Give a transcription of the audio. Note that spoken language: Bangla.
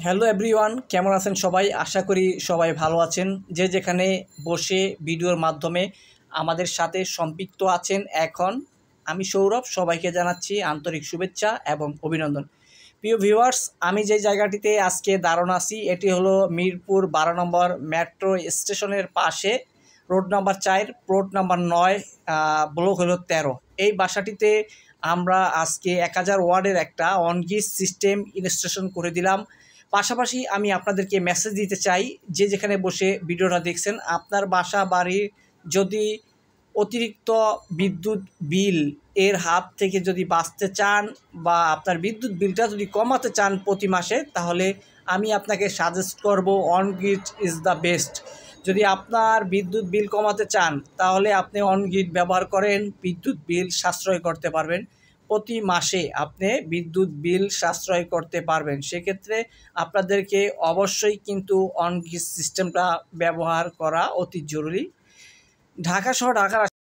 হ্যালো এভরিওয়ান, কেমন আছেন সবাই? আশা করি সবাই ভালো আছেন। যে যেখানে বসে ভিডিওর মাধ্যমে আমাদের সাথে সম্পৃক্ত আছেন এখন, আমি সৌরভ, সবাইকে জানাচ্ছি আন্তরিক শুভেচ্ছা এবং অভিনন্দন। প্রিয় ভিউয়ার্স, আমি যে জায়গাটিতে আজকে দাঁড়ানো আছি এটি হলো মিরপুর 12 নম্বর মেট্রো স্টেশনের পাশে, road number 4, plot number 9, block হলো 13। এই বাসাটিতে আমরা আজকে 1000 ওয়ার্ডের একটা অনগিজ সিস্টেম ইনস্টলেশন করে দিলাম। পাশাপাশি আমি আপনাদেরকে মেসেজ দিতে চাই, যে যেখানে বসে ভিডিওটা দেখছেন, আপনার বাসা বাড়ি যদি অতিরিক্ত বিদ্যুৎ বিল এর হাত থেকে যদি বাঁচতে চান বা আপনার বিদ্যুৎ বিলটা যদি কমাতে চান প্রতি মাসে, তাহলে আমি আপনাকে সাজেস্ট করব অনগ্রিড ইজ দ্য বেস্ট। যদি আপনার বিদ্যুৎ বিল কমাতে চান তাহলে আপনি অনগ্রিড ব্যবহার করেন, বিদ্যুৎ বিল সাশ্রয় করতে পারবেন। প্রতি মাসে আপনি বিদ্যুৎ বিল সাশ্রয় করতে পারবেন। সেক্ষেত্রে আপনাদেরকে অবশ্যই কিন্তু অনগ্রিড সিস্টেমটা ব্যবহার করা অতি জরুরি। ঢাকা সহ ঢাকার